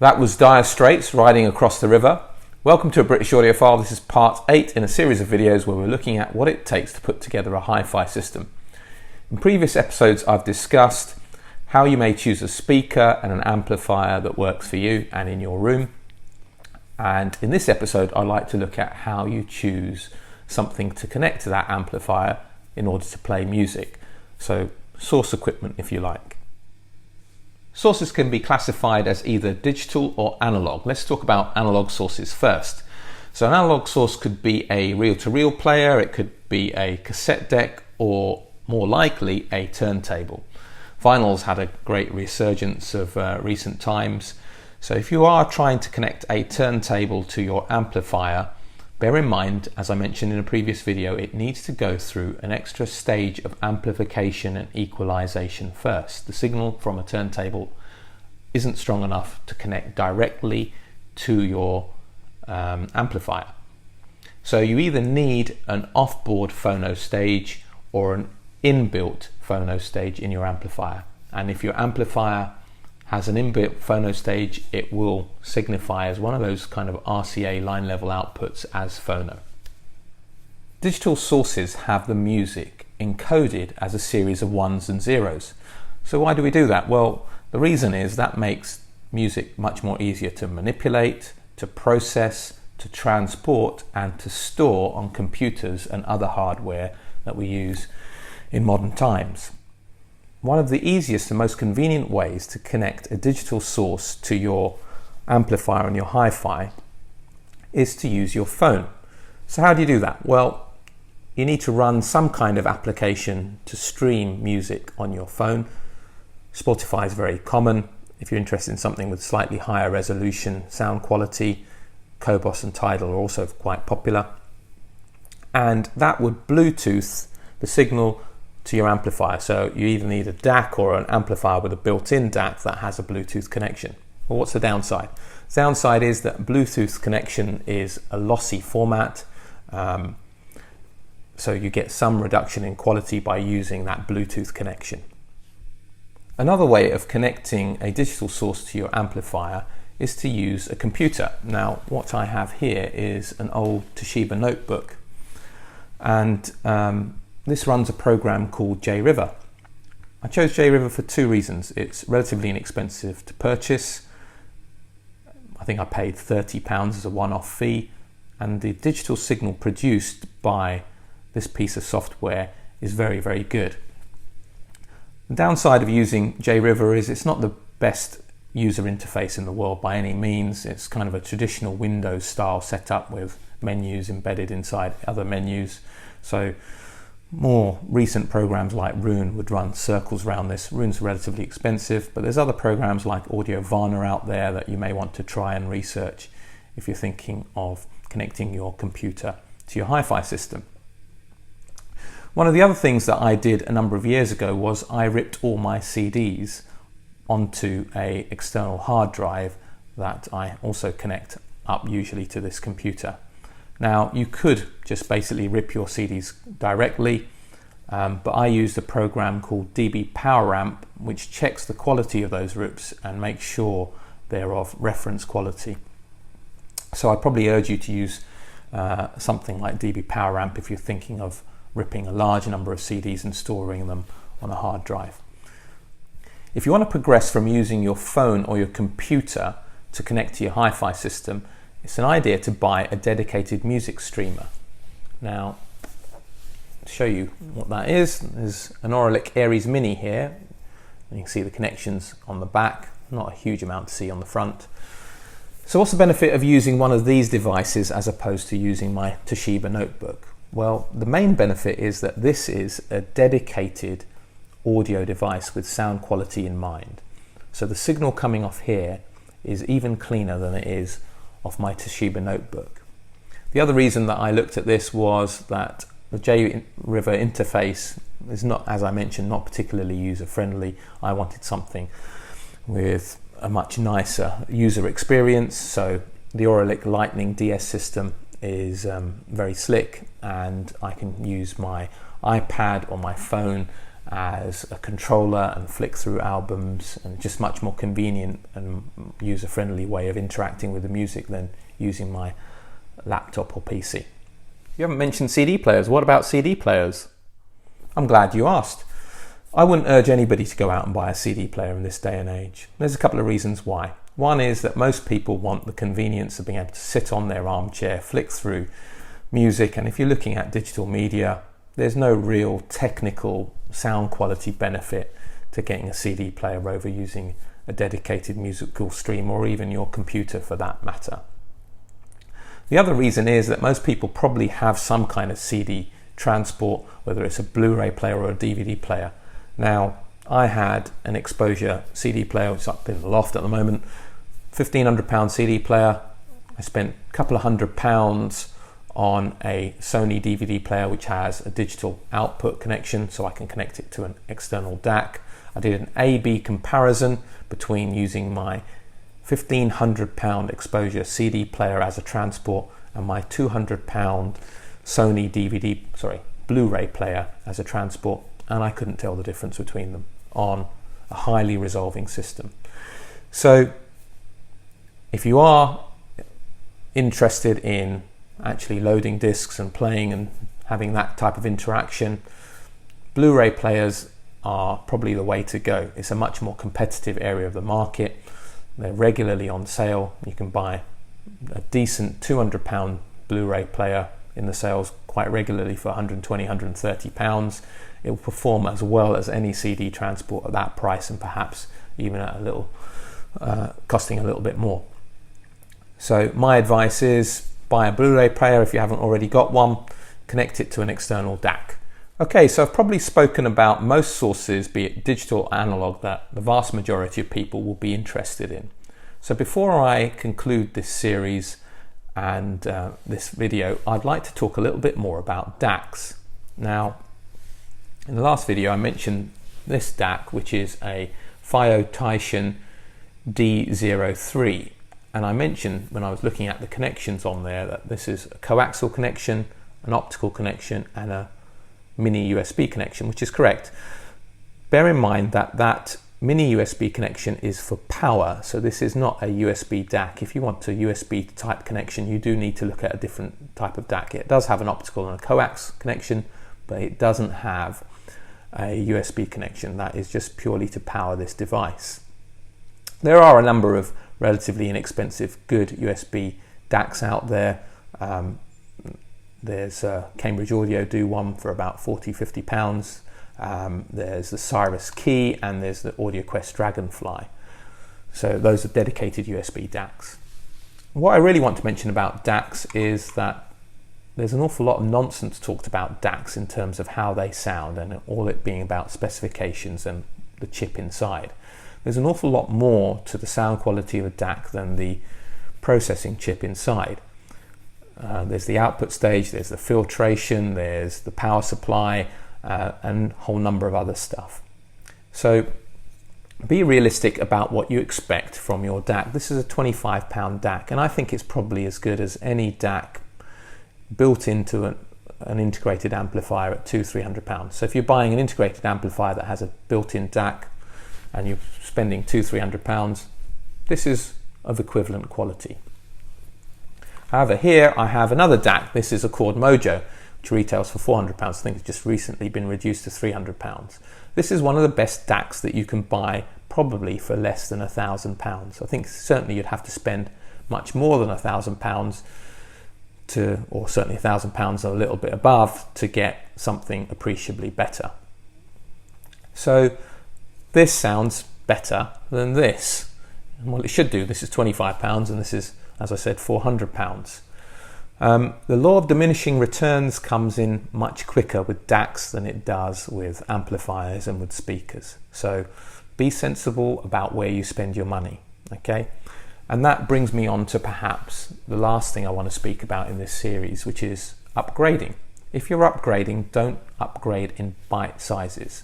That was Dire Straits, Riding Across the River. Welcome to a British Audiophile. This is part 8 in a series of videos where we're looking at what it takes to put together a hi-fi system. In previous episodes I've discussed how you may choose a speaker and an amplifier that works for you and in your room. And in this episode I'd like to look at how you choose something to connect to that amplifier in order to play music. So source equipment, if you like. Sources can be classified as either digital or analog. Let's talk about analog sources first. So an analog source could be a reel-to-reel player, it could be a cassette deck, or more likely a turntable. Vinyl's had a great resurgence of recent times. So if you are trying to connect a turntable to your amplifier, bear in mind, as I mentioned in a previous video, it needs to go through an extra stage of amplification and equalization first. The signal from a turntable isn't strong enough to connect directly to your amplifier. So you either need an off-board phono stage or an inbuilt phono stage in your amplifier. And if your amplifier has an inbuilt phono stage, it will signify as one of those kind of RCA line level outputs as phono. Digital sources have the music encoded as a series of ones and zeros. So why do we do that? Well, the reason is that makes music much more easier to manipulate, to process, to transport, and to store on computers and other hardware that we use in modern times. One of the easiest and most convenient ways to connect a digital source to your amplifier and your hi-fi is to use your phone. So how do you do that? Well, you need to run some kind of application to stream music on your phone. Spotify is very common. If you're interested in something with slightly higher resolution sound quality, Cobos and Tidal are also quite popular. And that would Bluetooth the signal to your amplifier. So you either need a DAC or an amplifier with a built-in DAC that has a Bluetooth connection. Well, what's the downside? The downside is that Bluetooth connection is a lossy format, so you get some reduction in quality by using that Bluetooth connection. Another way of connecting a digital source to your amplifier is to use a computer. Now, what I have here is an old Toshiba notebook, and this runs a program called JRiver. I chose JRiver for two reasons. It's relatively inexpensive to purchase. I think I paid £30 as a one-off fee, and the digital signal produced by this piece of software is very, very good. The downside of using JRiver is it's not the best user interface in the world by any means. It's kind of a traditional Windows style setup with menus embedded inside other menus. So more recent programs like Roon would run circles around this. Roon's relatively expensive, but there's other programs like Audiovana out there that you may want to try and research if you're thinking of connecting your computer to your hi-fi system. One of the other things that I did a number of years ago was I ripped all my CDs onto an external hard drive that I also connect up usually to this computer. Now, you could just basically rip your CDs directly, but I used a program called DB Power Amp, which checks the quality of those rips and makes sure they're of reference quality. So I probably urge you to use something like DB Power Amp if you're thinking of ripping a large number of CDs and storing them on a hard drive. If you want to progress from using your phone or your computer to connect to your hi-fi system, it's an idea to buy a dedicated music streamer. Now, to show you what that is, there's an Analogue Aries Mini here. You can see the connections on the back, not a huge amount to see on the front. So what's the benefit of using one of these devices as opposed to using my Toshiba notebook? Well, the main benefit is that this is a dedicated audio device with sound quality in mind. So the signal coming off here is even cleaner than it is off my Toshiba notebook. The other reason that I looked at this was that the JRiver interface is not, as I mentioned, not particularly user-friendly. I wanted something with a much nicer user experience. So the Analogue Lightning DS system is very slick, and I can use my iPad or my phone as a controller and flick through albums, and just much more convenient and user-friendly way of interacting with the music than using my laptop or PC. You haven't mentioned CD players. What about CD players? I'm glad you asked. I wouldn't urge anybody to go out and buy a CD player in this day and age. There's a couple of reasons why. One is that most people want the convenience of being able to sit on their armchair, flick through music, and if you're looking at digital media, there's no real technical sound quality benefit to getting a CD player over using a dedicated musical stream, or even your computer for that matter. The other reason is that most people probably have some kind of CD transport, whether it's a Blu-ray player or a DVD player. Now, I had an Exposure CD player, which is up in the loft at the moment, £1,500 CD player. I spent a couple of £100 on a Sony DVD player which has a digital output connection, so I can connect it to an external DAC. I did an A/B comparison between using my £1,500 Exposure CD player as a transport and my £200 Sony Blu-ray player as a transport, and I couldn't tell the difference between them on a highly resolving system. So if you are interested in actually loading discs and playing and having that type of interaction, Blu-ray players are probably the way to go. It's a much more competitive area of the market. They're regularly on sale. You can buy a decent £200 Blu-ray player in the sales quite regularly for £120, £130. It will perform as well as any CD transport at that price, and perhaps even at a little costing a little bit more. So my advice is buy a Blu-ray player if you haven't already got one, connect it to an external DAC. Okay, so I've probably spoken about most sources, be it digital or analog, that the vast majority of people will be interested in. So before I conclude this series and this video, I'd like to talk a little bit more about DACs. Now, in the last video I mentioned this DAC, which is a FiO Taishan D03. And I mentioned when I was looking at the connections on there that this is a coaxial connection, an optical connection, and a mini USB connection, which is correct. Bear in mind that that mini USB connection is for power, so this is not a USB DAC. If you want a USB type connection, you do need to look at a different type of DAC. It does have an optical and a coax connection, but it doesn't have a USB connection. That is just purely to power this device. There are a number of relatively inexpensive, good USB DACs out there. There's Cambridge Audio do one for about £40–50. There's the Cyrus Key, and there's the AudioQuest Dragonfly. So those are dedicated USB DACs. What I really want to mention about DACs is that there's an awful lot of nonsense talked about DACs in terms of how they sound, and all it being about specifications and the chip inside. There's an awful lot more to the sound quality of a DAC than the processing chip inside. There's the output stage, there's the filtration, there's the power supply, and a whole number of other stuff. So be realistic about what you expect from your DAC. This is a £25 DAC, and I think it's probably as good as any DAC built into an integrated amplifier at £200–300. So if you're buying an integrated amplifier that has a built-in DAC and you're spending £200–300, this is of equivalent quality. However, here I have another DAC. This is a Chord Mojo, which retails for £400. I think it's just recently been reduced to £300. This is one of the best DACs that you can buy, probably for less than £1,000. I think certainly you'd have to spend much more than £1,000 or certainly £1,000 or a little bit above, to get something appreciably better. So this sounds better than this. Well, it should do. This is £25 and this is, as I said, £400. The law of diminishing returns comes in much quicker with DACs than it does with amplifiers and with speakers. So be sensible about where you spend your money, okay? And that brings me on to perhaps the last thing I want to speak about in this series, which is upgrading. If you're upgrading, don't upgrade in bite sizes.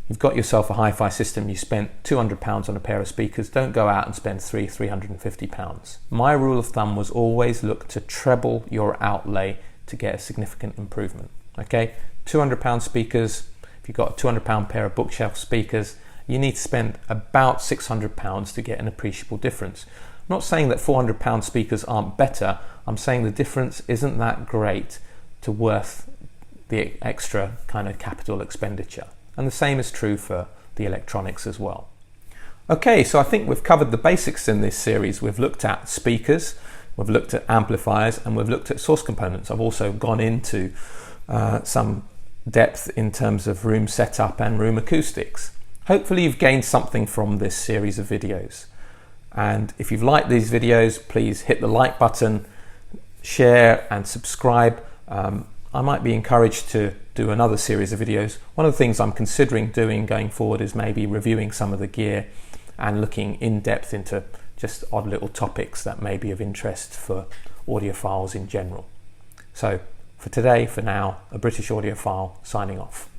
You've got yourself a hi-fi system, you spent £200 on a pair of speakers, don't go out and spend £350. My rule of thumb was always look to treble your outlay to get a significant improvement. Okay, £200 speakers, if you've got a £200 pair of bookshelf speakers, you need to spend about £600 to get an appreciable difference. I'm not saying that £400 speakers aren't better, I'm saying the difference isn't that great to worth the extra kind of capital expenditure. And the same is true for the electronics as well. Okay, so I think we've covered the basics in this series. We've looked at speakers, we've looked at amplifiers, and we've looked at source components. I've also gone into some depth in terms of room setup and room acoustics. Hopefully you've gained something from this series of videos. And if you've liked these videos, please hit the like button, share and subscribe. I might be encouraged to do another series of videos. One of the things I'm considering doing going forward is maybe reviewing some of the gear and looking in depth into just odd little topics that may be of interest for audiophiles in general. So for today, for now, a British audiophile signing off.